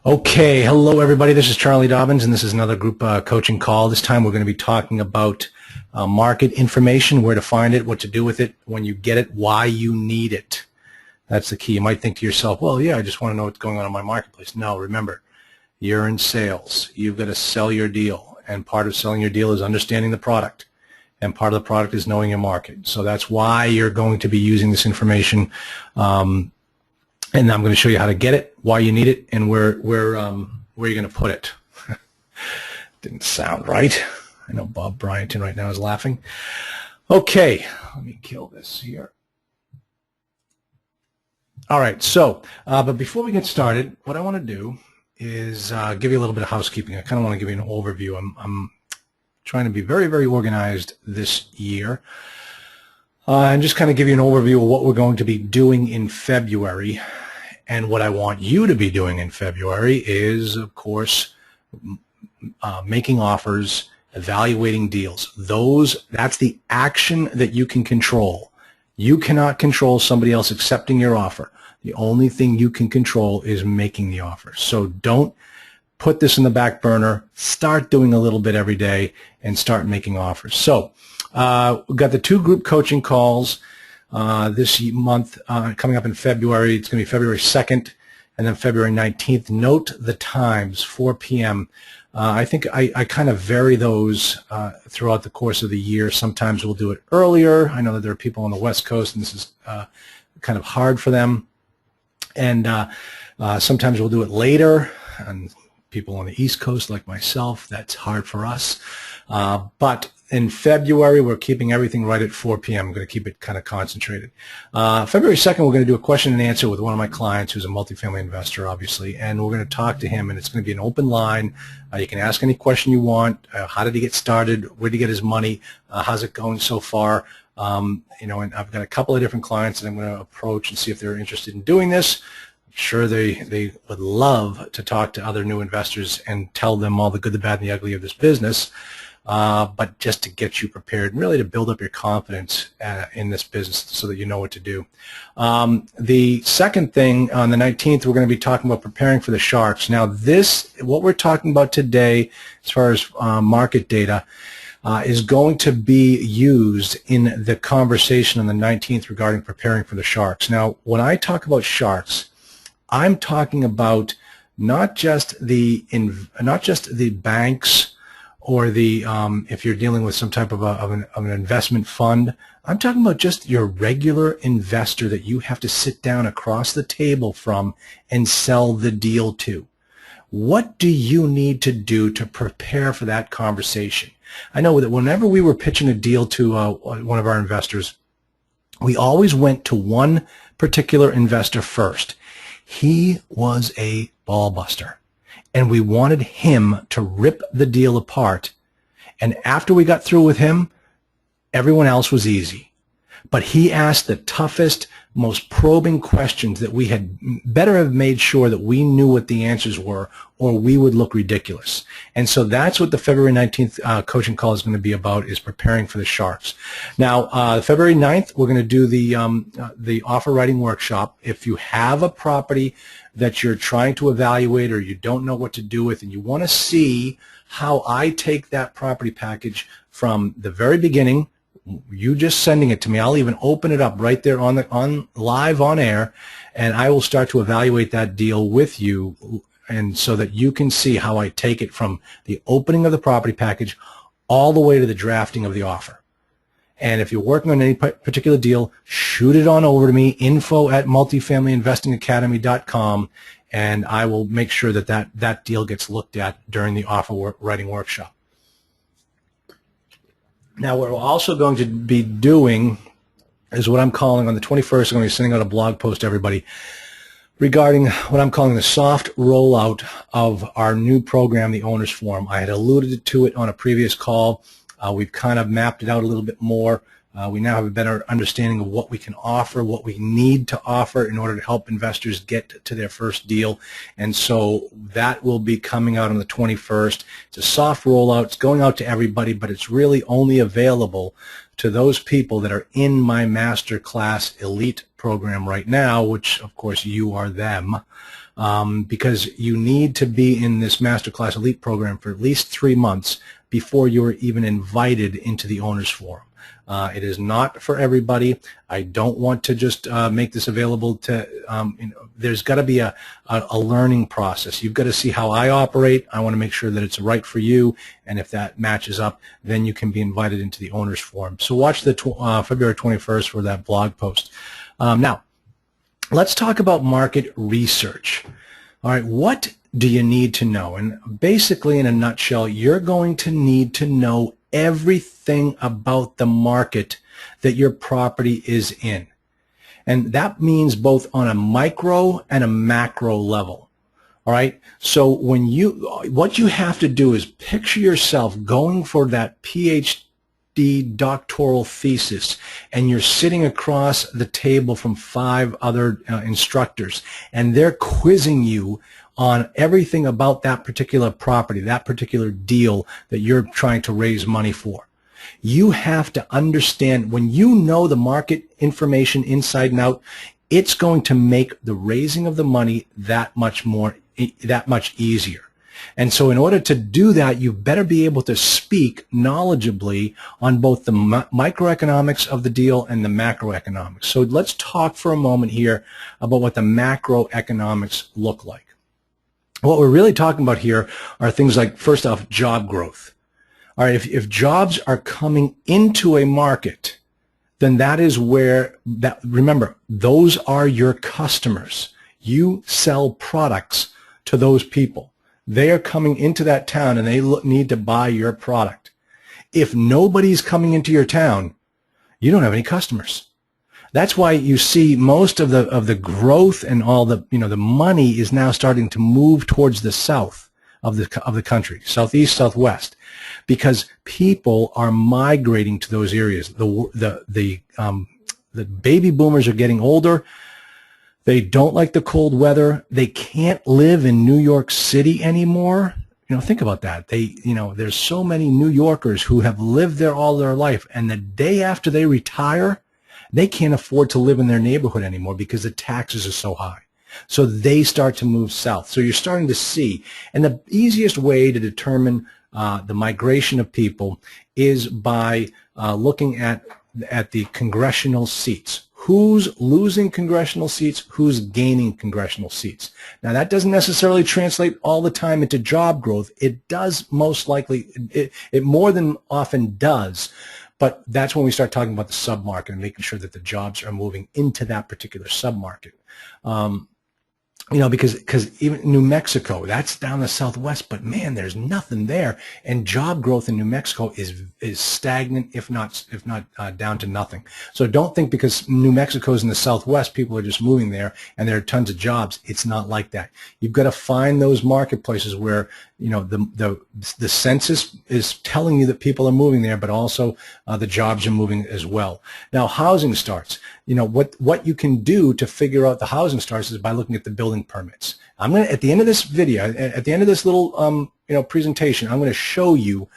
Okay, hello everybody. This is Charlie Dobbins, and this is another group coaching call. This time we're going to be talking about market information, where to find it, what to do with it, when you get it, why you need it. That's the key. You might think to yourself, well, yeah, I just want to know what's going on in my marketplace. No, remember, you're in sales. You've got to sell your deal, and part of selling your deal is understanding the product, and part of the product is knowing your market. So that's why you're going to be using this information. And I'm going to show you how to get it, why you need it, and where you're going to put it. Didn't sound right. I know Bob Bryantton right now is laughing. Okay, let me kill this here. All right, so, but before we get started, what I want to do is give you a little bit of housekeeping. I kind of want to give you an overview. I'm trying to be very, very organized this year. And just kind of give you an overview of what we're going to be doing in February. And what I want you to be doing in February is, of course, making offers, evaluating deals. That's the action that you can control. You cannot control somebody else accepting your offer. The only thing you can control is making the offer. So don't put this in the back burner. Start doing a little bit every day and start making offers. So we've got the two group coaching calls this month coming up in February. It's going to be February 2nd and then February 19th. Note the times, 4 p.m. I think I kind of vary those throughout the course of the year. Sometimes we'll do it earlier. I know that there are people on the West Coast, and this is kind of hard for them. And sometimes we'll do it later. And people on the East Coast, like myself, that's hard for us. But in February, we're keeping everything right at 4 p.m. I'm going to keep it kind of concentrated. February 2nd, we're going to do a question and answer with one of my clients who's a multifamily investor, obviously, and we're going to talk to him, and it's going to be an open line. You can ask any question you want. How did he get started? Where did he get his money? How's it going so far? And I've got a couple of different clients that I'm going to approach and see if they're interested in doing this. I'm sure they would love to talk to other new investors and tell them all the good, the bad, and the ugly of this business. But just to get you prepared and really to build up your confidence in this business so that you know what to do. The second thing, on the 19th, we're going to be talking about preparing for the sharks. Now what we're talking about today as far as market data is going to be used in the conversation on the 19th regarding preparing for the sharks. Now, when I talk about sharks, I'm talking about not just the banks, or if you're dealing with some type of an investment fund. I'm talking about just your regular investor that you have to sit down across the table from and sell the deal to. What do you need to do to prepare for that conversation? I know that whenever we were pitching a deal to one of our investors, we always went to one particular investor first. He was a ball buster, and we wanted him to rip the deal apart. And after we got through with him, everyone else was easy. But he asked the toughest, most probing questions that we had better have made sure that we knew what the answers were, or we would look ridiculous. And so that's what the February 19th coaching call is going to be about, is preparing for the sharks. Now, February 9th, we're going to do the offer writing workshop. If you have a property that you're trying to evaluate or you don't know what to do with, and you want to see how I take that property package from the very beginning, you just sending it to me, I'll even open it up right there on live on air, and I will start to evaluate that deal with you, and so that you can see how I take it from the opening of the property package all the way to the drafting of the offer. And if you're working on any particular deal, shoot it on over to me, info@multifamilyinvestingacademy.com, and I will make sure that deal gets looked at during the offer writing workshop. Now, what we're also going to be doing is what I'm calling, on the 21st, I'm going to be sending out a blog post to everybody regarding what I'm calling the soft rollout of our new program, the Owner's Forum. I had alluded to it on a previous call. We've kind of mapped it out a little bit more. We now have a better understanding of what we can offer, what we need to offer in order to help investors get to their first deal. And so that will be coming out on the 21st. It's a soft rollout. It's going out to everybody, but it's really only available to those people that are in my Masterclass Elite program right now, which, of course, you are them. because you need to be in this Masterclass Elite program for at least 3 months before you're even invited into the Owners Forum. It is not for everybody. I don't want to just make this available to, there's got to be a learning process. You've got to see how I operate. I want to make sure that it's right for you, and if that matches up, then you can be invited into the Owners Forum. So watch the February 21st for that blog post. Now, let's talk about market research. All right, what do you need to know? And basically, in a nutshell, you're going to need to know everything about the market that your property is in. And that means both on a micro and a macro level. All right. So what you have to do is picture yourself going for that PhD doctoral thesis, and you're sitting across the table from 5 other instructors, and they're quizzing you on everything about that particular property, that particular deal that you're trying to raise money for. You have to understand, when you know the market information inside and out, it's going to make the raising of the money that much easier. And so in order to do that, you better be able to speak knowledgeably on both the microeconomics of the deal and the macroeconomics. So let's talk for a moment here about what the macroeconomics look like. What we're really talking about here are things like, first off, job growth. All right, if jobs are coming into a market, then that is where, remember, those are your customers. You sell products to those people. They are coming into that town, and they need to buy your product. If nobody's coming into your town, you don't have any customers. That's why you see most of the growth and all the the money is now starting to move towards the south of the country, southeast, southwest, because people are migrating to those areas. The baby boomers are getting older. They don't like the cold weather. They can't live in New York City anymore. Think about that. There's so many New Yorkers who have lived there all their life, and the day after they retire, they can't afford to live in their neighborhood anymore because the taxes are so high. So they start to move south. So you're starting to see, and the easiest way to determine the migration of people is by looking at the congressional seats. Who's losing congressional seats? Who's gaining congressional seats? Now, that doesn't necessarily translate all the time into job growth. It does most likely, it more than often does. But that's when we start talking about the submarket and making sure that the jobs are moving into that particular submarket. Because even New Mexico, that's down the southwest, but man, there's nothing there, and job growth in New Mexico is stagnant, if not down to nothing. So don't think because New Mexico's in the southwest, people are just moving there and there are tons of jobs. It's not like that. You've got to find those marketplaces where the census is telling you that people are moving there, but also the jobs are moving as well. Now, housing starts. What you can do to figure out the housing starts is by looking at the building permits. I'm going to, at the end of this video, at the end of this little presentation, I'm going to show you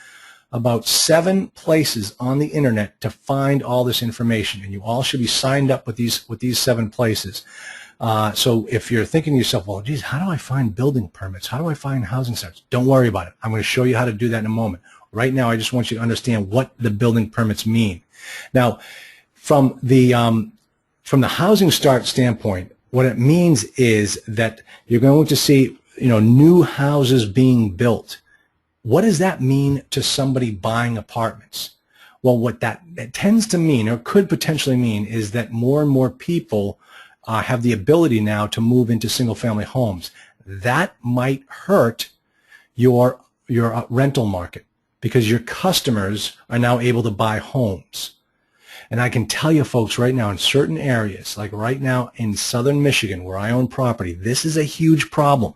about 7 places on the internet to find all this information, and you all should be signed up with these 7 places. So if you're thinking to yourself, well, geez, how do I find building permits? How do I find housing starts? Don't worry about it. I'm going to show you how to do that in a moment. Right now, I just want you to understand what the building permits mean. Now, from the housing start standpoint, what it means is that you're going to see, new houses being built. What does that mean to somebody buying apartments? Well, what that tends to mean, or could potentially mean, is that more and more people have the ability now to move into single-family homes. That might hurt your rental market because your customers are now able to buy homes. And I can tell you folks right now, in certain areas, like right now in southern Michigan where I own property, this is a huge problem.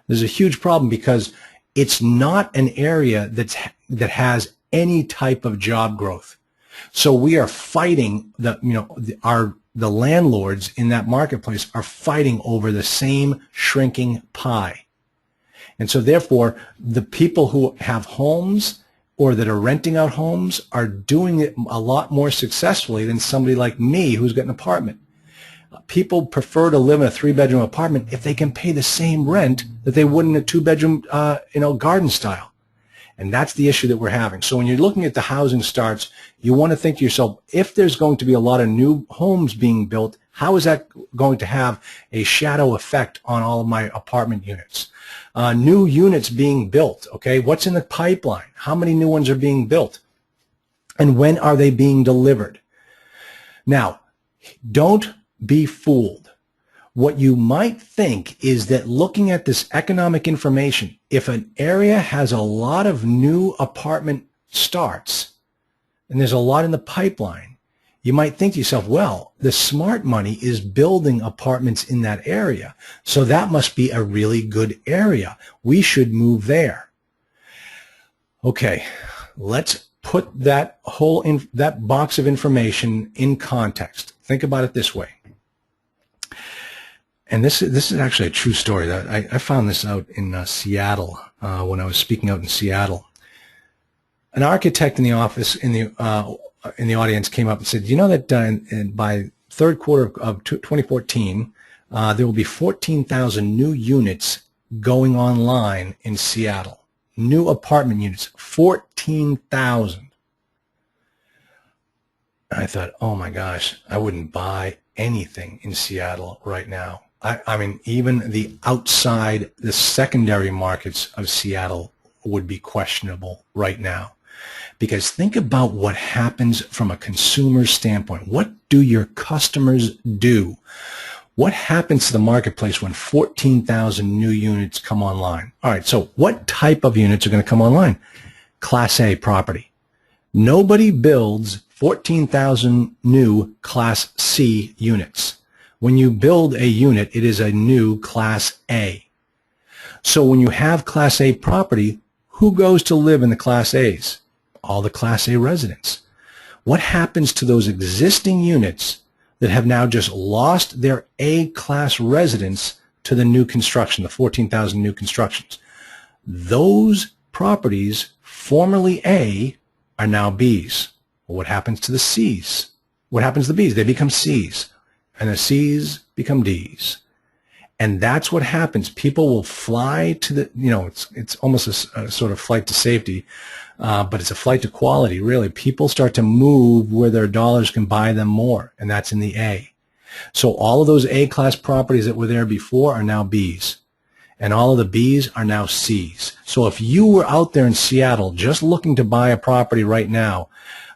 There's a huge problem because it's not an area that has any type of job growth. So we are fighting, the landlords in that marketplace are fighting over the same shrinking pie. And so therefore, the people who have homes or that are renting out homes are doing it a lot more successfully than somebody like me who's got an apartment. People prefer to live in a 3-bedroom apartment if they can pay the same rent that they would in a 2-bedroom, garden style. And that's the issue that we're having. So when you're looking at the housing starts, you want to think to yourself, if there's going to be a lot of new homes being built, how is that going to have a shadow effect on all of my apartment units? New units being built, okay? What's in the pipeline? How many new ones are being built? And when are they being delivered? Now, don't be fooled. What you might think is that looking at this economic information, if an area has a lot of new apartment starts and there's a lot in the pipeline, you might think to yourself, well, the smart money is building apartments in that area, so that must be a really good area. We should move there. Okay, let's put that that box of information in context. Think about it this way. And this is actually a true story. I found this out in Seattle when I was speaking out in Seattle. An architect in the office in the audience came up and said, "You know that by third quarter of 2014, there will be 14,000 new units going online in Seattle. New apartment units, 14,000." I thought, oh my gosh, I wouldn't buy anything in Seattle right now. I mean, even the secondary markets of Seattle would be questionable right now. Because think about what happens from a consumer standpoint. What do your customers do? What happens to the marketplace when 14,000 new units come online? All right, so what type of units are going to come online? Class A property. Nobody builds 14,000 new Class C units. When you build a unit, it is a new Class A. So when you have Class A property, who goes to live in the Class A's? All the Class A residents. What happens to those existing units that have now just lost their A-class residents to the new construction, the 14,000 new constructions? Those properties, formerly A, are now B's. Well, what happens to the C's? What happens to the B's? They become C's. And the C's become D's. And that's what happens. People will fly to the, it's almost a sort of flight to safety, but it's a flight to quality, really. People start to move where their dollars can buy them more, and that's in the A. So all of those A-class properties that were there before are now B's. And all of the B's are now C's. So if you were out there in Seattle just looking to buy a property right now,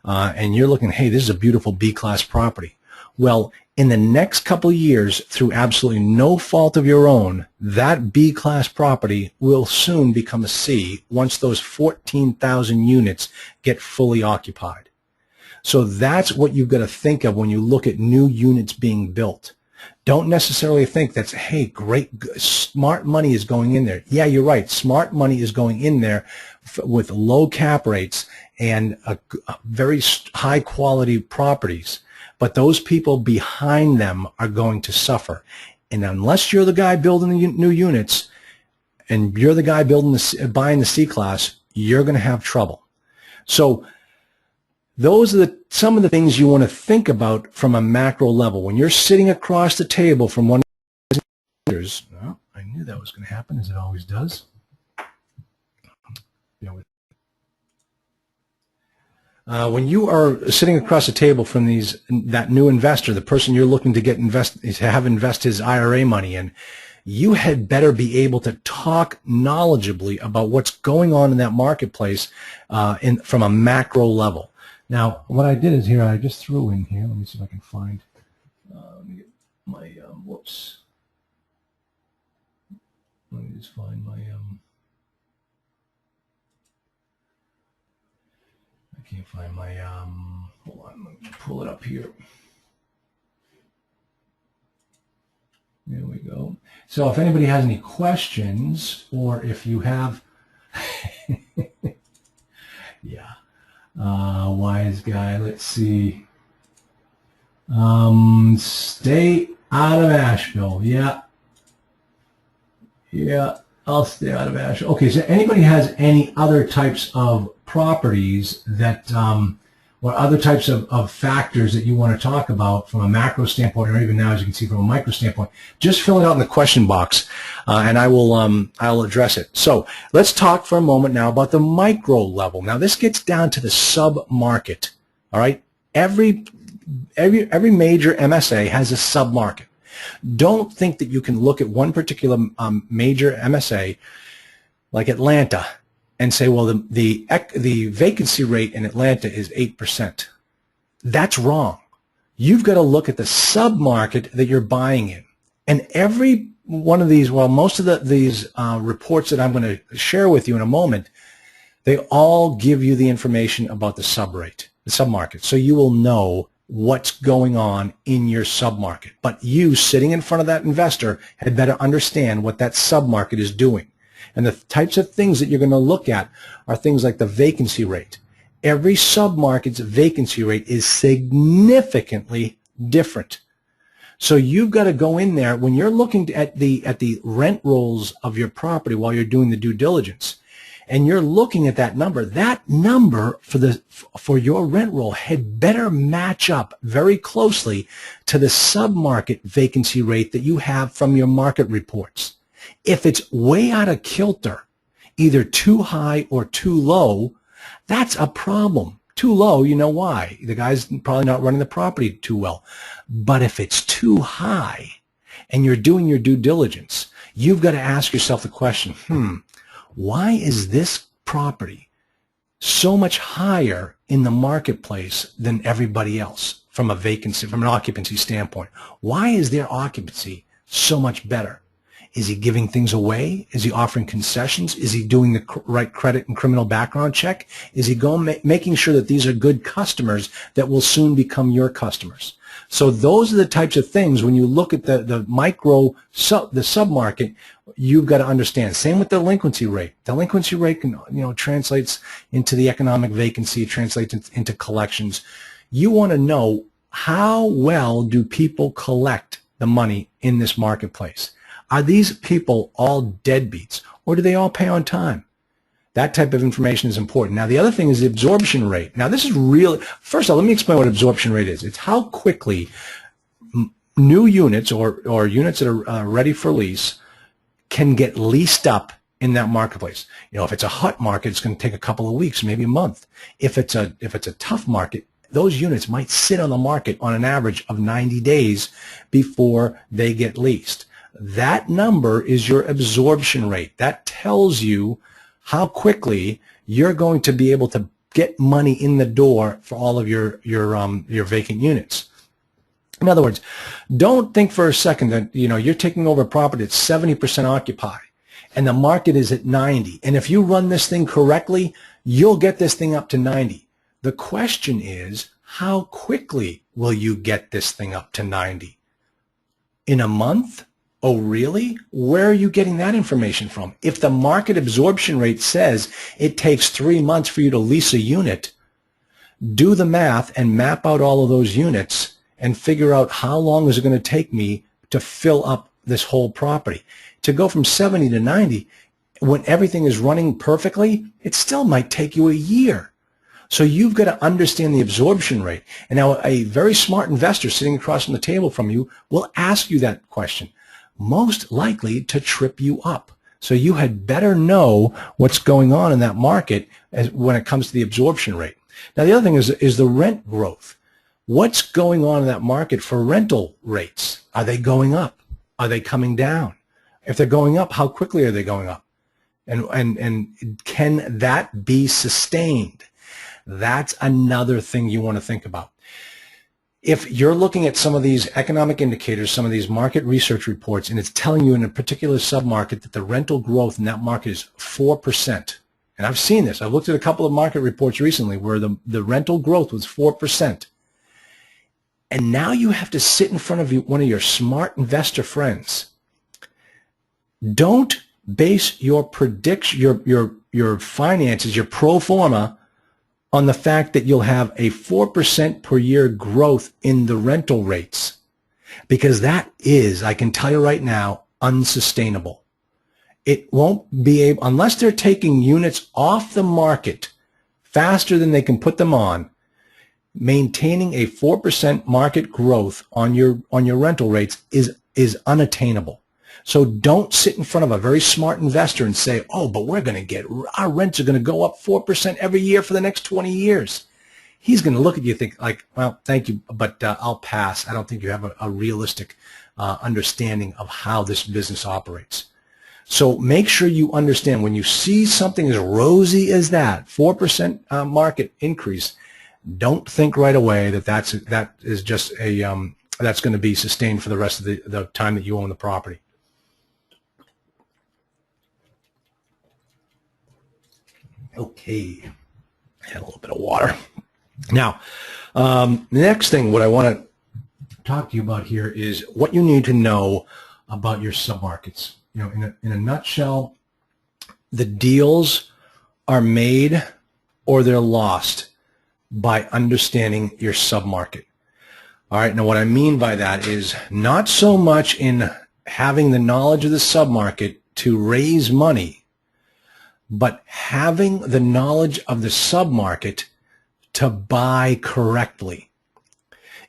and you're looking, hey, this is a beautiful B-class property. Well, in the next couple of years, through absolutely no fault of your own, that B-class property will soon become a C once those 14,000 units get fully occupied. So that's what you've got to think of when you look at new units being built. Don't necessarily think that's, hey, great, smart money is going in there. Yeah, you're right. Smart money is going in there with low cap rates and very high quality properties. But those people behind them are going to suffer. And unless you're the guy building the new units and you're the guy buying the C-class, you're going to have trouble. So those are some of the things you want to think about from a macro level. When you're sitting across the table from one of the leaders, well, I knew that was going to happen, as it always does. When you are sitting across the table from that new investor, the person you're looking to have invest his IRA money in, you had better be able to talk knowledgeably about what's going on in that marketplace from a macro level. Now, what I did is here, I just threw in here. Let me see if I can find. Let me get my whoops. Let me just find my I can't find my hold on, let me pull it up here. There we go. So if anybody has any questions, or if you have yeah. Wise guy, let's see. Stay out of Asheville. Yeah, I'll stay out of Asheville. Okay, so anybody has any other types of properties that or other types of factors that you want to talk about from a macro standpoint, or even now, as you can see, from a micro standpoint, just fill it out in the question box, and I'll address it. So let's talk for a moment now about the micro level. Now this gets down to the sub-market. All right, every major MSA has a sub-market. Don't think that you can look at one particular major MSA like Atlanta and say, well, the vacancy rate in Atlanta is 8%. That's wrong. You've got to look at the sub-market that you're buying in. And every one of these, well, most of these reports that I'm going to share with you in a moment, they all give you the information about the sub-rate, the sub-market. So you will know what's going on in your sub-market. But you, sitting in front of that investor, had better understand what that sub-market is doing. And the types of things that you're going to look at are things like the vacancy rate. Every sub-market's vacancy rate is significantly different. So you've got to go in there when you're looking at the rent rolls of your property while you're doing the due diligence, and you're looking at that number for your rent roll had better match up very closely to the sub-market vacancy rate that you have from your market reports. If it's way out of kilter, either too high or too low, that's a problem. Too low, you know why. The guy's probably not running the property too well. But if it's too high and you're doing your due diligence, you've got to ask yourself the question, why is this property so much higher in the marketplace than everybody else from an occupancy standpoint? Why is their occupancy so much better? Is he giving things away? Is he offering concessions? Is he doing the right credit and criminal background check? Is he making sure that these are good customers that will soon become your customers? So those are the types of things when you look at the sub-market, you've got to understand. Same with the delinquency rate. Delinquency rate translates into the economic vacancy, translates into collections. You want to know, how well do people collect the money in this marketplace? Are these people all deadbeats, or do they all pay on time? That type of information is important. Now, the other thing is the absorption rate. Now, this is real. First of all, let me explain what absorption rate is. It's how quickly new units or units that are ready for lease can get leased up in that marketplace. If it's a hot market, it's going to take a couple of weeks, maybe a month. If it's a tough market, those units might sit on the market on an average of 90 days before they get leased. That number is your absorption rate. That tells you how quickly you're going to be able to get money in the door for all of your vacant units. In other words, don't think for a second that you're taking over a property that's 70% occupied and the market is at 90. And if you run this thing correctly, you'll get this thing up to 90. The question is, how quickly will you get this thing up to 90? In a month? Oh, really? Where are you getting that information from? If the market absorption rate says it takes 3 months for you to lease a unit, do the math and map out all of those units and figure out how long is it going to take me to fill up this whole property. To go from 70 to 90, when everything is running perfectly, it still might take you a year. So you've got to understand the absorption rate. And now a very smart investor sitting across from the table from you will ask you that question, most likely to trip you up. So you had better know what's going on in that market when it comes to the absorption rate. Now, the other thing is the rent growth. What's going on in that market for rental rates? Are they going up? Are they coming down? If they're going up, how quickly are they going up? And can that be sustained? That's another thing you want to think about. If you're looking at some of these economic indicators, some of these market research reports, and it's telling you in a particular submarket that the rental growth in that market is 4%, and I've seen this. I've looked at a couple of market reports recently where the rental growth was 4%. And now you have to sit in front of one of your smart investor friends. Don't base your prediction, your finances, your pro forma on the fact that you'll have a 4% per year growth in the rental rates, because that is, I can tell you right now, unsustainable. It won't be able, unless they're taking units off the market faster than they can put them on, maintaining a 4% market growth on your rental rates is unattainable. So don't sit in front of a very smart investor and say, oh, but our rents are going to go up 4% every year for the next 20 years. He's going to look at you and think like, well, thank you, but I'll pass. I don't think you have a realistic understanding of how this business operates. So make sure you understand when you see something as rosy as that, 4% market increase, don't think right away that that is just that's going to be sustained for the rest of the time that you own the property. Okay, I had a little bit of water. Now, the next thing, what I want to talk to you about here is what you need to know about your submarkets. You know, in a nutshell, the deals are made or they're lost by understanding your submarket. All right, now what I mean by that is not so much in having the knowledge of the submarket to raise money, but having the knowledge of the submarket to buy correctly.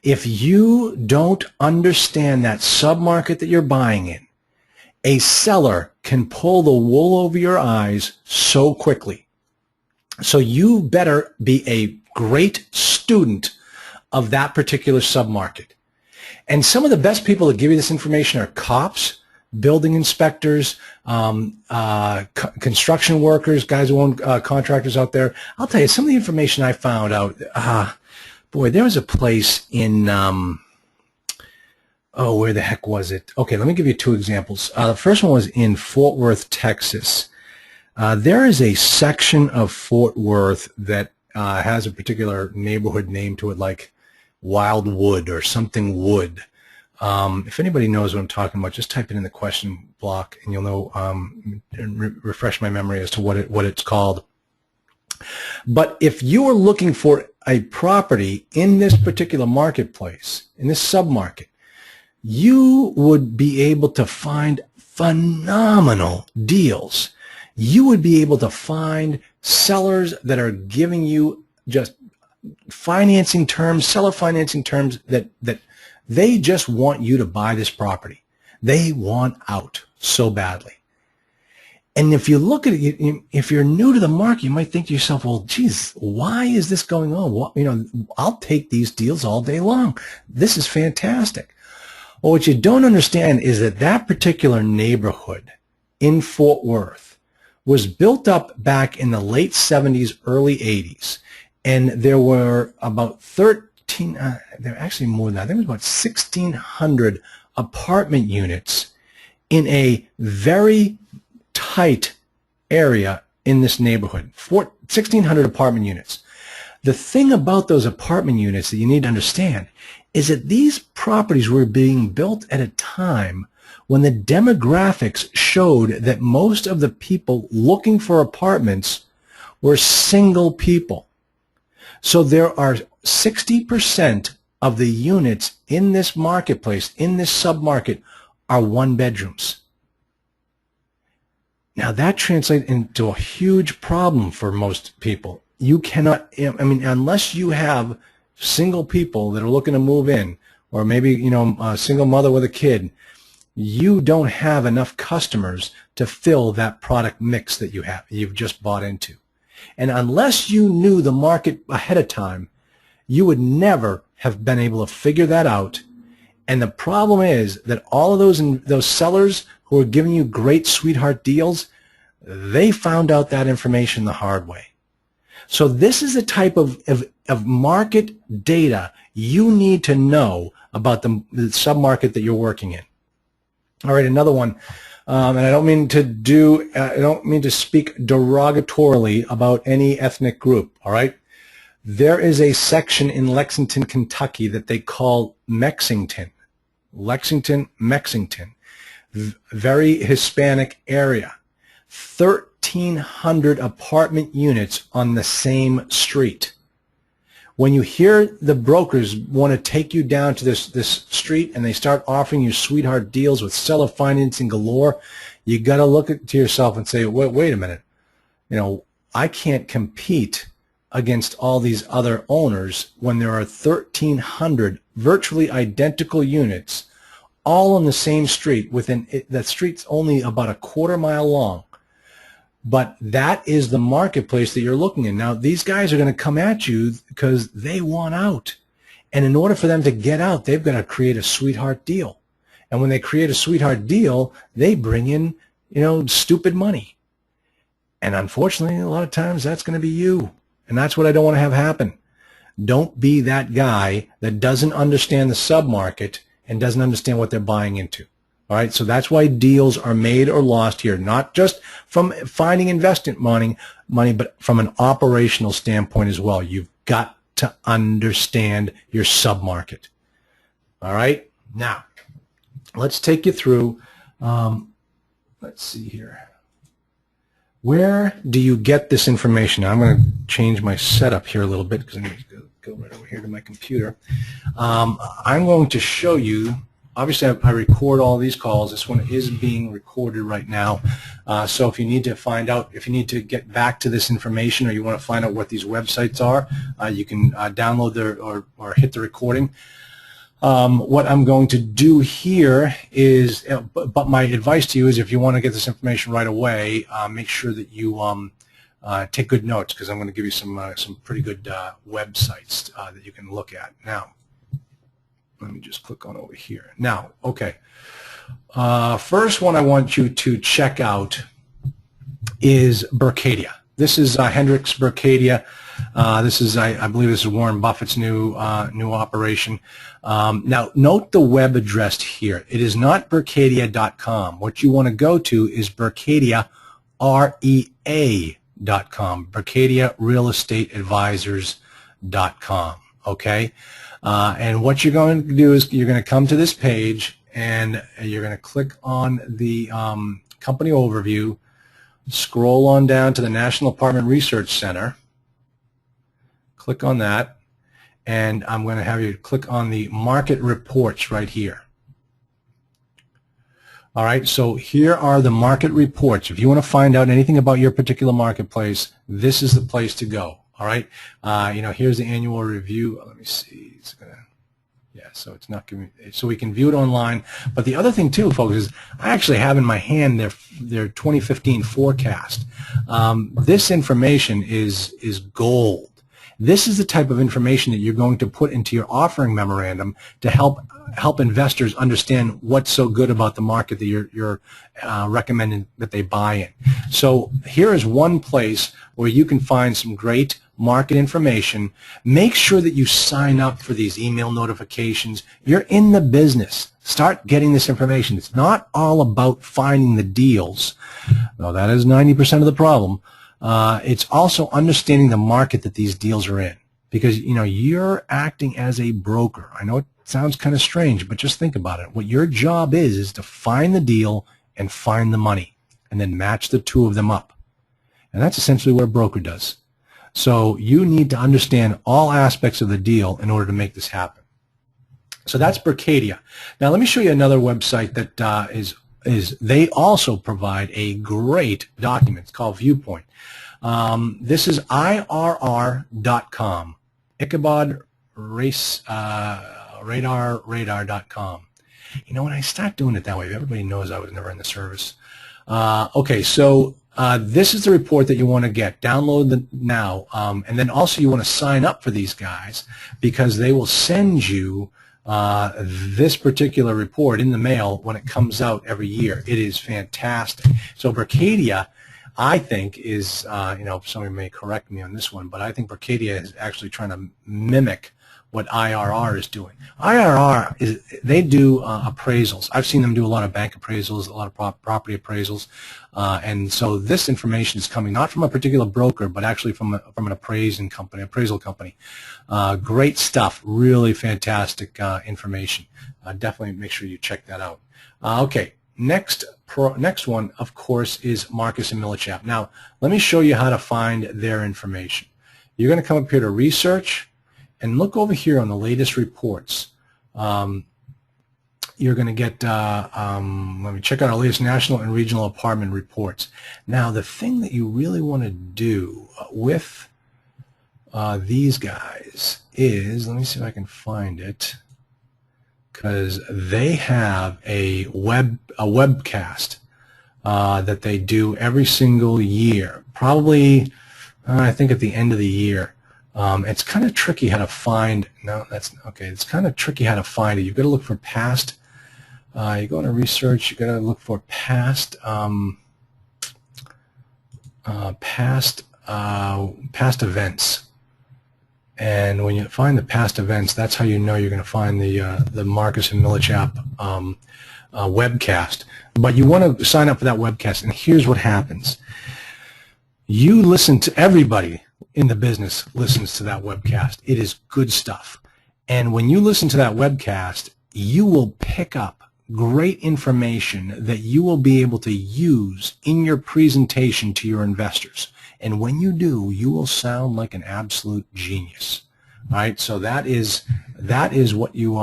If you don't understand that submarket that you're buying in, a seller can pull the wool over your eyes so quickly. So you better be a great student of that particular submarket. And some of the best people that give you this information are cops, building inspectors, construction workers, guys who own contractors out there. I'll tell you, some of the information I found out, boy, there was a place in, oh, where the heck was it? Okay, let me give you two examples. The first one was in Fort Worth, Texas. There is a section of Fort Worth that has a particular neighborhood name to it, like Wildwood or something Wood. If anybody knows what I'm talking about, just type it in the question block and you'll know, and refresh my memory as to what it's called. But if you are looking for a property in this particular marketplace, in this submarket, you would be able to find phenomenal deals. You would be able to find sellers that are giving you just financing terms, seller financing terms that they just want you to buy this property. They want out so badly. And if you look at it, if you're new to the market, you might think to yourself, well, geez, why is this going on? What, I'll take these deals all day long. This is fantastic. Well, what you don't understand is that that particular neighborhood in Fort Worth was built up back in the late 70s, early 80s. And there were about 13, there were actually more than that. There was about 1,600 apartment units in a very tight area in this neighborhood. 1,600 apartment units. The thing about those apartment units that you need to understand is that these properties were being built at a time when the demographics showed that most of the people looking for apartments were single people. So there are 60% of the units in this marketplace, in this submarket, are one bedrooms. Now that translates into a huge problem for most people. You cannot, unless you have single people that are looking to move in, or maybe, a single mother with a kid, you don't have enough customers to fill that product mix that you've just bought into. And unless you knew the market ahead of time, you would never have been able to figure that out. And the problem is that all of those sellers who are giving you great sweetheart deals, they found out that information the hard way. So this is the type of market data you need to know about the submarket that you're working in. All right, another one. And I don't mean to speak derogatorily about any ethnic group, all right? There is a section in Lexington, Kentucky that they call Mexington. Mexington. Very Hispanic area. 1,300 apartment units on the same street. When you hear the brokers want to take you down to this street and they start offering you sweetheart deals with seller financing galore, you got to look to yourself and say, wait a minute. I can't compete against all these other owners when there are 1,300 virtually identical units all on the same street. That street's only about a quarter-mile long. But that is the marketplace that you're looking at. Now, these guys are going to come at you because they want out. And in order for them to get out, they've got to create a sweetheart deal. And when they create a sweetheart deal, they bring in, stupid money. And unfortunately, a lot of times that's going to be you. And that's what I don't want to have happen. Don't be that guy that doesn't understand the submarket and doesn't understand what they're buying into. All right, so that's why deals are made or lost here, not just from finding investment money, but from an operational standpoint as well. You've got to understand your submarket. All right, now let's take you through. Let's see here. Where do you get this information? I'm going to change my setup here a little bit because I need to go right over here to my computer. I'm going to show you. Obviously, I record all these calls. This one is being recorded right now. So if you need to find out, if you need to get back to this information or you want to find out what these websites are, you can download or hit the recording. What I'm going to do here is, but my advice to you is if you want to get this information right away, make sure that you take good notes because I'm going to give you some pretty good websites that you can look at. Now, let me just click on over here. Now, okay. First one I want you to check out is Berkadia. This is Hendricks Berkadia. This is, I believe this is Warren Buffett's new operation. Now, note the web address here. It is not Berkadia.com. What you want to go to is Berkadia, REA.com, Berkadia Real Estate Advisors.com. Okay? And what you're going to do is you're going to come to this page and you're going to click on the company overview, scroll on down to the National Apartment Research Center, click on that, and I'm going to have you click on the market reports right here. All right, so here are the market reports. If you want to find out anything about your particular marketplace, this is the place to go. All right, here's the annual review. Let me see. It's gonna, yeah. So it's not giving. So we can view it online. But the other thing too, folks, is I actually have in my hand their 2015 forecast. This information is gold. This is the type of information that you're going to put into your offering memorandum to help investors understand what's so good about the market that you're recommending that they buy in. So here is one place where you can find some great market information. Make sure that you sign up for these email notifications. You're in the business. Start getting this information. It's not all about finding the deals, though that is 90% of the problem. It's also understanding the market that these deals are in, because you're acting as a broker. I know it sounds kind of strange, but just think about it. What your job is to find the deal and find the money, and then match the two of them up. And that's essentially what a broker does. So you need to understand all aspects of the deal in order to make this happen. So that's Berkadia. Now let me show you another website that they also provide a great document. It's called Viewpoint. This is IRR.com, Ichabod Radar.com. When I start doing it that way, everybody knows I was never in the service. Okay, so this is the report that you want to get. Download them now, and then also you want to sign up for these guys because they will send you this particular report in the mail when it comes out every year. It is fantastic. So Berkadia, I think, is, somebody may correct me on this one, but I think Berkadia is actually trying to mimic what IRR is doing. IRR they do appraisals. I've seen them do a lot of bank appraisals, a lot of property appraisals, and so this information is coming not from a particular broker, but actually from an appraisal company. Great stuff, really fantastic information. Definitely make sure you check that out. Okay, next one, of course, is Marcus and Millichap. Now, let me show you how to find their information. You're going to come up here to research. And look over here on the latest reports. You're going to get, let me check out our latest national and regional apartment reports. Now, the thing that you really want to do with these guys is, let me see if I can find it, because they have a webcast that they do every single year, probably I think at the end of the year. It's kind of tricky how to find, no, that's, okay, it's kind of tricky how to find it. You've got to look for past, you go into research, you've got to look for past, past events. And when you find the past events, that's how you know you're going to find the Marcus and Millichap webcast. But you want to sign up for that webcast, and here's what happens. You listen to, everybody in the business listens to that webcast. It is good stuff. And when you listen to that webcast, you will pick up great information that you will be able to use in your presentation to your investors. And when you do, you will sound like an absolute genius. All right, so that is what you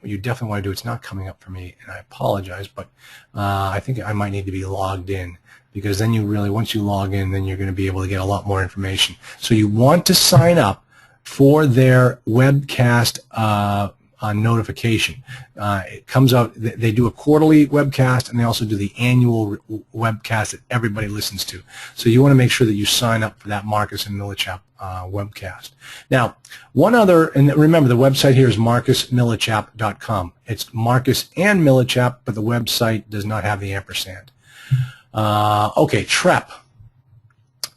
definitely want to do. It's not coming up for me, and I apologize, but I think I might need to be logged in, because then you really, once you log in, then you're going to be able to get a lot more information. So you want to sign up for their webcast notification. It comes out, they do a quarterly webcast, and they also do the annual webcast that everybody listens to. So you want to make sure that you sign up for that Marcus and Millichap webcast. Now, one other, and remember the website here is marcusmillichap.com. It's Marcus and Millichap, but the website does not have the ampersand. Okay, TREP.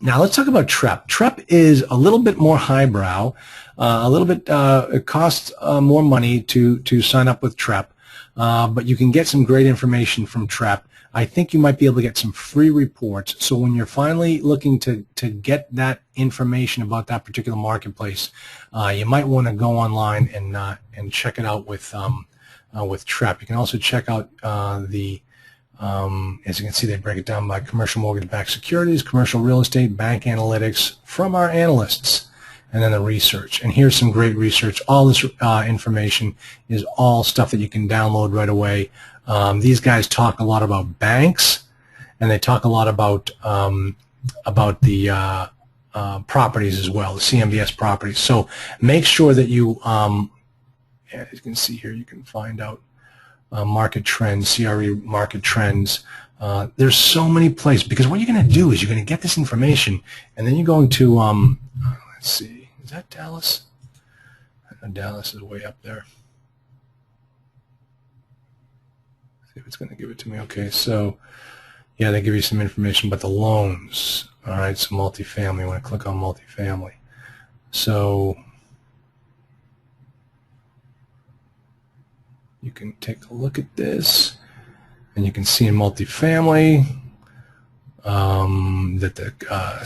Now let's talk about TREP. TREP is a little bit more highbrow. A little bit, it costs more money to sign up with TREP, but you can get some great information from TREP. I think you might be able to get some free reports. So when you're finally looking to get that information about that particular marketplace, you might want to go online and check it out with TREP. You can also check out as you can see, they break it down by commercial mortgage-backed securities, commercial real estate, bank analytics from our analysts, and then the research. And here's some great research. All this information is all stuff that you can download right away. These guys talk a lot about banks, and they talk a lot about the properties as well, the CMBS properties. So make sure that you, as you can see here, you can find out market trends, CRE market trends. There's so many places, because what you're going to do is you're going to get this information, and then you're going to, let's see, is that Dallas? I know Dallas is way up there. See if it's going to give it to me. Okay, so yeah, they give you some information about the loans. All right, so multifamily. I want to click on multifamily. So you can take a look at this, and you can see in multifamily that the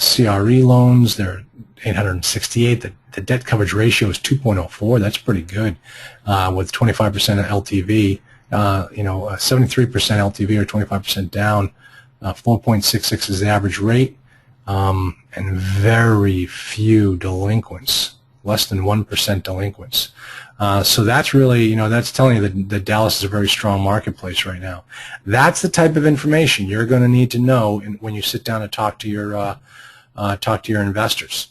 CRE loans, they're 868. The debt coverage ratio is 2.04. That's pretty good, with 25% of LTV. 73% LTV or 25% down. 4.66 is the average rate, and very few delinquents. Less than 1% delinquents. So that's really, that's telling you that Dallas is a very strong marketplace right now. That's the type of information you're going to need to know when you sit down and talk to your investors.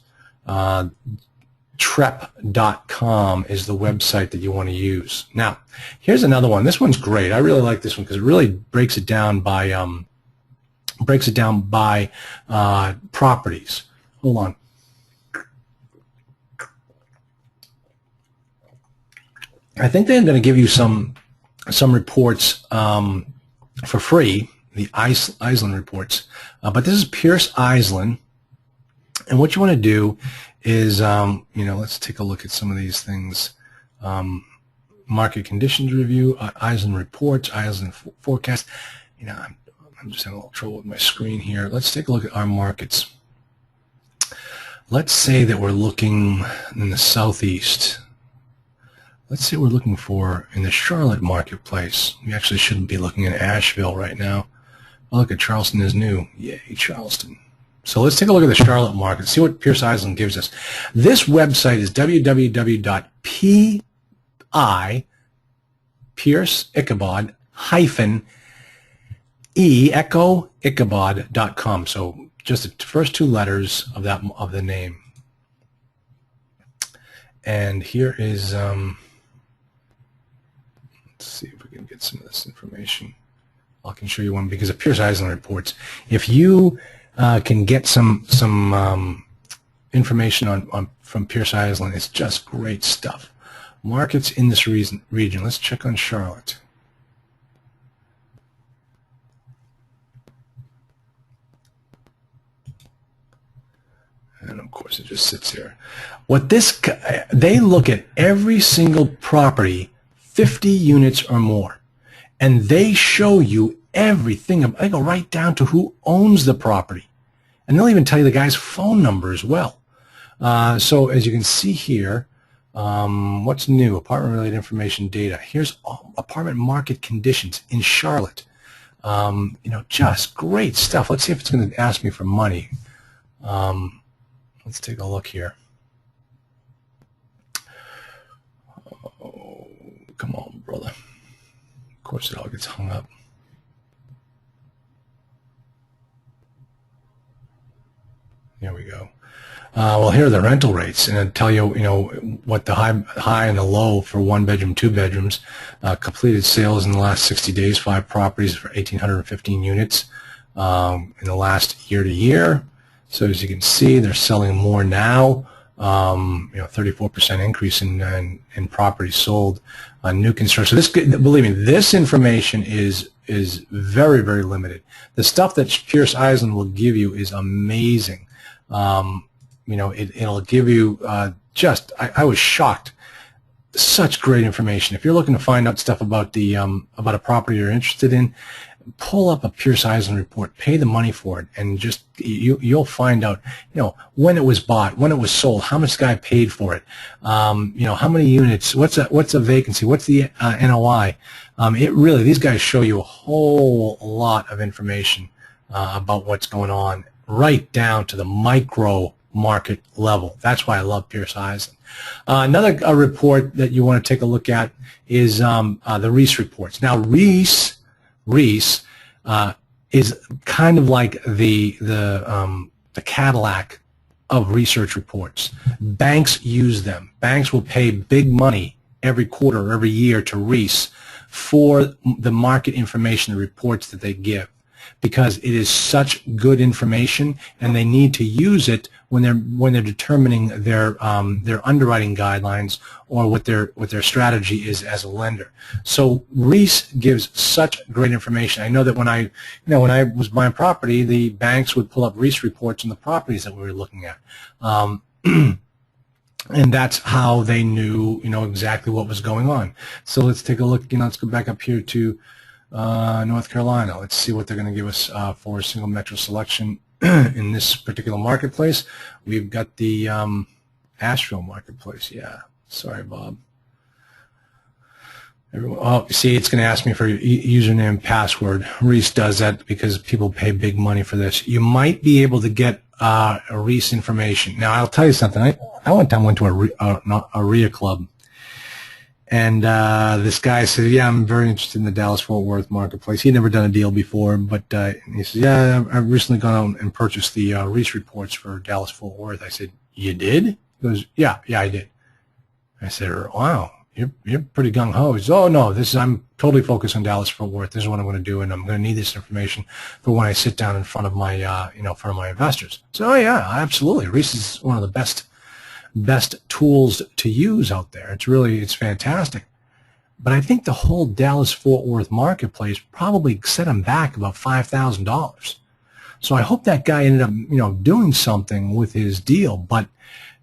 Trep.com is the website that you want to use. Now, here's another one. This one's great. I really like this one because it really breaks it down by properties. Hold on. I think they're going to give you some reports for free, the Island reports. But this is Pierce Island, and what you want to do is, let's take a look at some of these things. Market conditions review, Island reports, Island forecast. I'm just having a little trouble with my screen here. Let's take a look at our markets. Let's say that we're looking in the southeast. Let's say we're looking for in the Charlotte marketplace. We actually shouldn't be looking at Asheville right now. Oh, look at Charleston is new. Yay, Charleston. So let's take a look at the Charlotte market, see what Pierce Island gives us. This website is Ichabod.com. So just the first two letters of the name. And here is, let's see if we can get some of this information. I can show you one because of Pierce Eisland reports. If you can get some information from Pierce Eisland, it's just great stuff. Markets in this region. Let's check on Charlotte. And of course it just sits here. They look at every single property, 50 units or more, and they show you everything. They go right down to who owns the property, and they'll even tell you the guy's phone number as well. So as you can see here, what's new? Apartment related information data. Here's apartment market conditions in Charlotte. Just great stuff. Let's see if it's going to ask me for money. Let's take a look here. Oh, come on, brother. Of course it all gets hung up. There we go. Well, here are the rental rates, and it'll tell you, what the high and the low for 1-bedroom, 2 bedrooms. Completed sales in the last 60 days, 5 properties for 1,815 units in the last year to year. So as you can see, they're selling more now. 34% increase in properties sold on new construction. So this, believe me, this information is very, very limited. The stuff that Pierce Eisland will give you is amazing. It'll give you I was shocked. Such great information. If you're looking to find out stuff about about a property you're interested in, pull up a Pierce Eisland report, pay the money for it, and just you'll find out when it was bought, when it was sold, how much the guy paid for it, how many units, what's a vacancy, what's the NOI. These guys show you a whole lot of information about what's going on, right down to the micro market level. That's why I love Pierce Eisland. Another report that you want to take a look at is the Reese reports. Now Reese is kind of like the Cadillac of research reports. Banks use them. Banks will pay big money every quarter or every year to Reese for the market information, the reports that they give, because it is such good information, and they need to use it when they're determining their underwriting guidelines or what their strategy is as a lender. So Reese gives such great information. I know that when I was buying property, the banks would pull up Reese reports on the properties that we were looking at. And that's how they knew exactly what was going on. So let's take a look. Let's go back up here to North Carolina. Let's see what they're going to give us for a single metro selection in this particular marketplace. We've got the Asheville marketplace. Yeah, sorry, Bob. See, it's going to ask me for username and password. Reese does that because people pay big money for this. You might be able to get a Reese information. Now, I'll tell you something. I one time went to a RIA club, and this guy said, yeah, I'm very interested in the Dallas-Fort Worth marketplace. He'd never done a deal before, but he said, yeah, I've recently gone out and purchased the Reese reports for Dallas-Fort Worth. I said, you did? He goes, yeah, I did. I said, wow, you're pretty gung-ho. He says, oh, no, I'm totally focused on Dallas-Fort Worth. This is what I'm going to do, and I'm going to need this information for when I sit down in front of my, front of my investors. So, oh, yeah, absolutely. Reese is one of the best tools to use out there. It's fantastic. But I think the whole Dallas-Fort Worth marketplace probably set him back about $5,000. So I hope that guy ended up, doing something with his deal. But,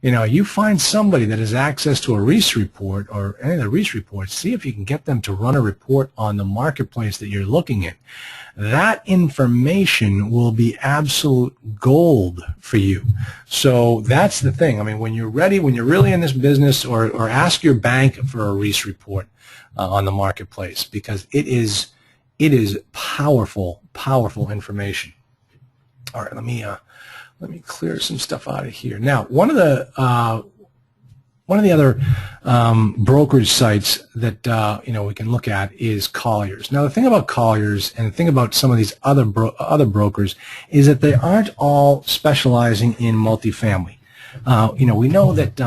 you find somebody that has access to a Reese report or any of the Reese reports, see if you can get them to run a report on the marketplace that you're looking at. That information will be absolute gold for you. So that's the thing. I mean, when you're ready, when you're really in this business, or ask your bank for a Reese report on the marketplace, because it is powerful information. All right, let me clear some stuff out of here. Now, one of the other brokerage sites that we can look at is Colliers. Now, the thing about Colliers and the thing about some of these other brokers is that they aren't all specializing in multifamily. We know that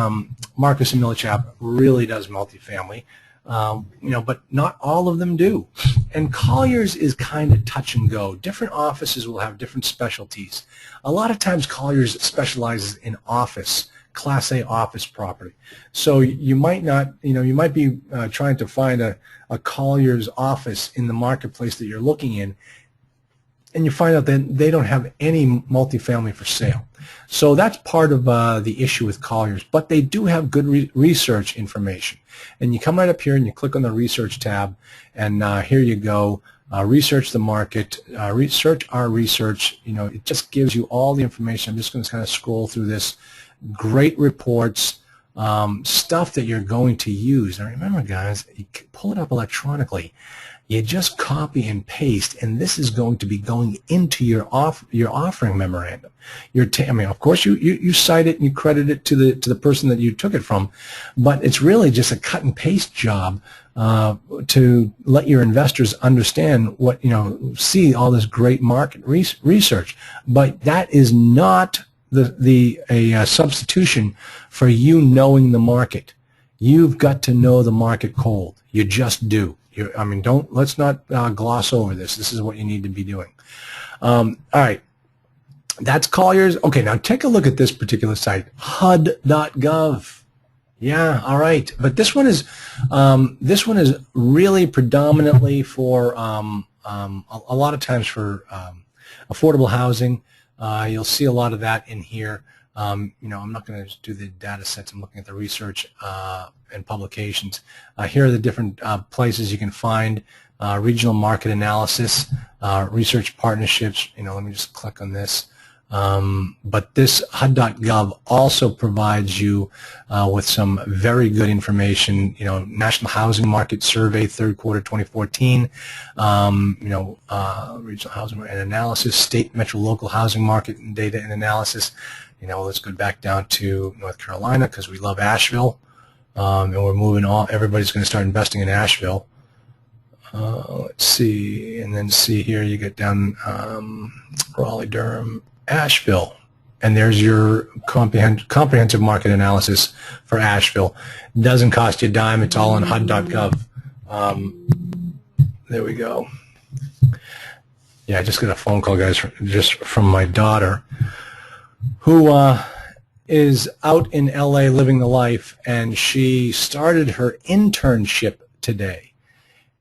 Marcus and Millichap really does multifamily, but not all of them do. And Colliers is kind of touch and go. Different offices will have different specialties. A lot of times Colliers specializes in office, Class A office property. So you might not, you might be trying to find a Colliers office in the marketplace that you're looking in, and you find out that they don't have any multifamily for sale. So that's part of the issue with Colliers, but they do have good research information. And you come right up here and you click on the research tab, and here you go, research the market, research our research. It just gives you all the information. I'm just going to kind of scroll through this. Great reports, stuff that you're going to use. Now remember, guys, you can pull it up electronically. You just copy and paste, and this is going to be going into your offering memorandum. Of course, you cite it and you credit it to the person that you took it from, but it's really just a cut and paste job to let your investors understand what see all this great market research. But that is not a substitution for you knowing the market. You've got to know the market cold. You just do. Let's not gloss over this. This is what you need to be doing. All right, that's Colliers. Okay, now take a look at this particular site, HUD.gov. Yeah, all right, but this one is really predominantly for a lot of times for affordable housing. You'll see a lot of that in here. I'm not going to do the data sets. I'm looking at the research and publications. Here are the different places you can find regional market analysis, research partnerships. Let me just click on this. But this HUD.gov also provides you with some very good information. National Housing Market Survey, third quarter 2014. Regional housing and analysis, state, metro, local housing market and data and analysis. Let's go back down to North Carolina because we love Asheville, and we're moving on. Everybody's going to start investing in Asheville. Let's see, and then see here you get down Raleigh, Durham, Asheville, and there's your comprehensive market analysis for Asheville. It doesn't cost you a dime. It's all on HUD.gov. There we go. Yeah, I just got a phone call, guys, from my daughter, who is out in LA living the life, and she started her internship today.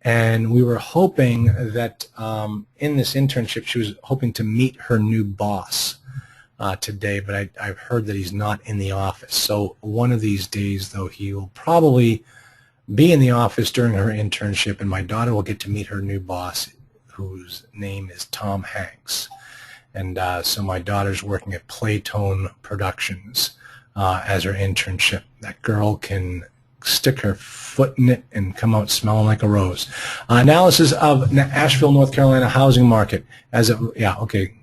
And we were hoping that in this internship, she was hoping to meet her new boss today, but I've heard that he's not in the office. So one of these days, though, he will probably be in the office during her internship, and my daughter will get to meet her new boss, whose name is Tom Hanks. And so my daughter's working at Playtone Productions as her internship. That girl can stick her foot in it and come out smelling like a rose. Analysis of Asheville, North Carolina housing market.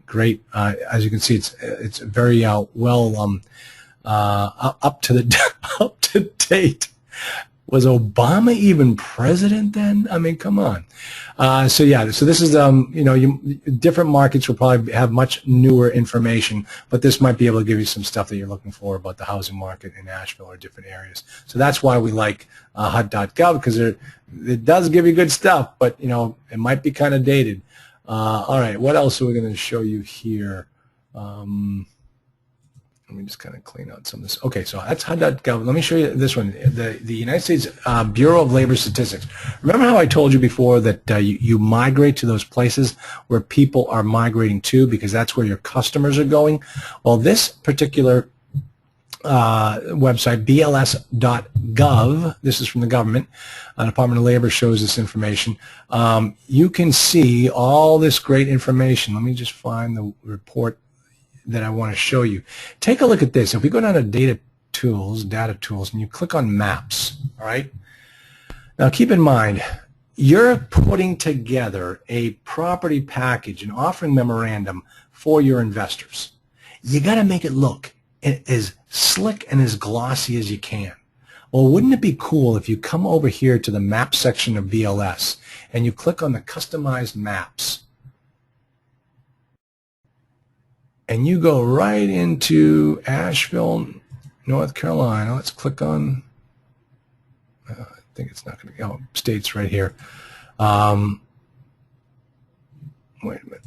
Great. As you can see, it's very well up to date. Was Obama even president then? I mean, come on. So this is different markets will probably have much newer information, but this might be able to give you some stuff that you're looking for about the housing market in Asheville or different areas. So that's why we like HUD.gov, because it does give you good stuff, but it might be kind of dated. All right, what else are we going to show you here? Let me just kind of clean out some of this. Okay, so that's HUD.gov. Let me show you this one, the United States Bureau of Labor Statistics. Remember how I told you before that you migrate to those places where people are migrating to because that's where your customers are going? Well, this particular website, bls.gov, this is from the government, Department of Labor shows this information. You can see all this great information. Let me just find the report that I want to show you. Take a look at this. If we go down to data tools, and you click on maps, all right? Now keep in mind, you're putting together a property package, an offering memorandum for your investors. You got to make it look as slick and as glossy as you can. Well, wouldn't it be cool if you come over here to the map section of BLS and you click on the customized maps, and you go right into Asheville, North Carolina. Let's click on. I think it's not going to go. States right here. Wait a minute.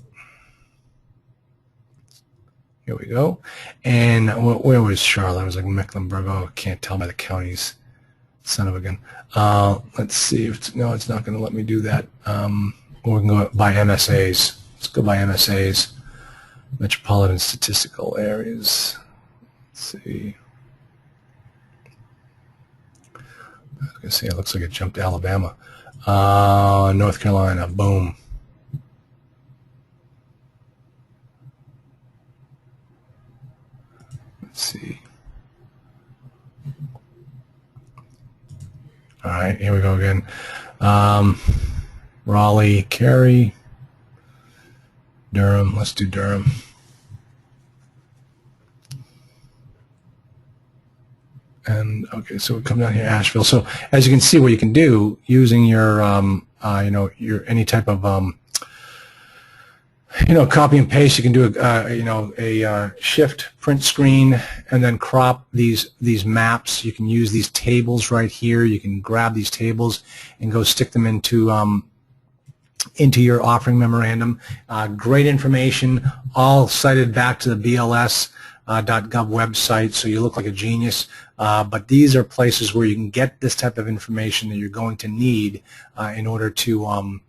Here we go. And where was Charlotte? I was like Mecklenburg. Oh, I can't tell by the counties. Son of a gun. Let's see if it's, no, it's not going to let me do that. We can go by MSAs. Let's go by MSAs. Metropolitan Statistical Areas. Let's see. I was going to say it looks like it jumped to Alabama. North Carolina. Boom. Let's see. All right, here we go again. Raleigh, Cary, Durham. Let's do Durham. And okay, so we come down here, Asheville. So as you can see, what you can do using your, your any type of, copy and paste. You can do a shift print screen and then crop these maps. You can use these tables right here. You can grab these tables and go stick them into your offering memorandum. Great information, all cited back to the BLS.gov website, so you look like a genius. But these are places where you can get this type of information that you're going to need in order to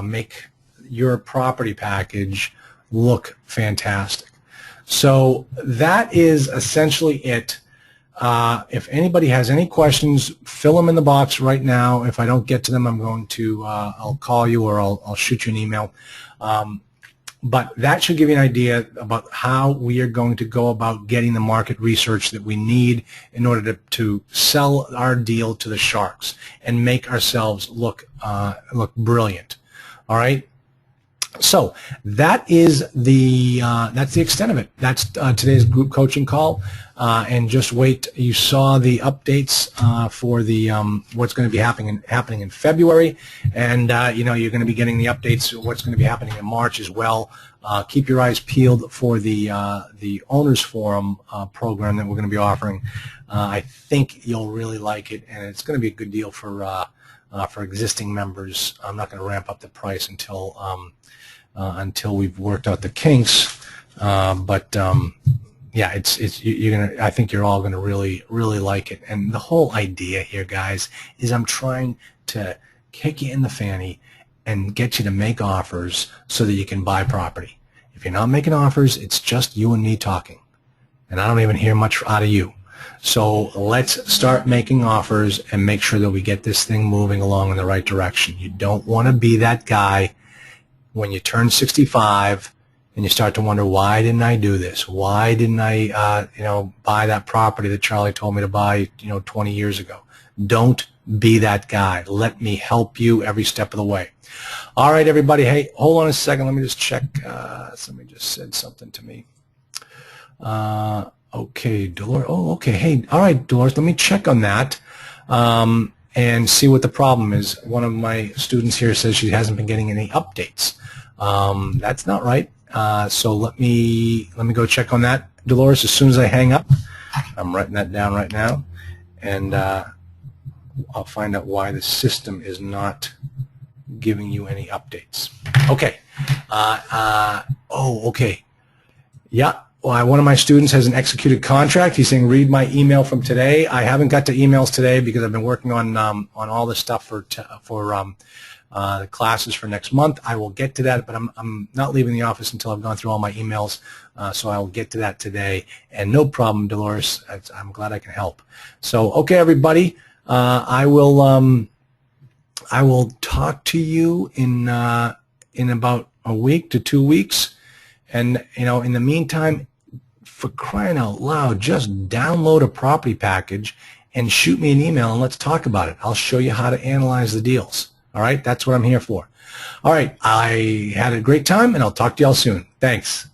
make your property package look fantastic. So that is essentially it. If anybody has any questions, fill them in the box right now. If I don't get to them, I'm going to I'll call you or I'll shoot you an email. But that should give you an idea about how we are going to go about getting the market research that we need in order to sell our deal to the sharks and make ourselves look brilliant. All right. So that is that's the extent of it. That's today's group coaching call. And just wait. You saw the updates for the what's going to be happening in February, and you're going to be getting the updates of what's going to be happening in March as well. Keep your eyes peeled for the Owners Forum program that we're going to be offering. I think you'll really like it, and it's going to be a good deal for existing members. I'm not going to ramp up the price until we've worked out the kinks, yeah, I think you're all gonna really like it. And the whole idea here, guys, is I'm trying to kick you in the fanny and get you to make offers so that you can buy property. If you're not making offers, it's just you and me talking, and I don't even hear much out of you. So let's start making offers and make sure that we get this thing moving along in the right direction. You don't want to be that guy when you turn 65 and you start to wonder, why didn't I do this? Why didn't I, buy that property that Charlie told me to buy, 20 years ago? Don't be that guy. Let me help you every step of the way. All right, everybody. Hey, hold on a second. Let me just check. Somebody just said something to me. Okay, Dolores. Oh, okay. Hey, all right, Dolores. Let me check on that. And see what the problem is. One of my students here says she hasn't been getting any updates. That's not right. So let me go check on that, Dolores. As soon as I hang up, I'm writing that down right now, and I'll find out why the system is not giving you any updates. Okay. Okay. Yeah. Well, one of my students has an executed contract. He's saying, read my email from today. I haven't got to emails today because I've been working on all this stuff for the classes for next month. I will get to that, but I'm not leaving the office until I've gone through all my emails, so I will get to that today. And no problem, Dolores. I'm glad I can help. So, okay, everybody, I will talk to you in about a week to 2 weeks, and in the meantime, for crying out loud, just download a property package and shoot me an email and let's talk about it. I'll show you how to analyze the deals. All right, that's what I'm here for. All right, I had a great time, and I'll talk to y'all soon. Thanks.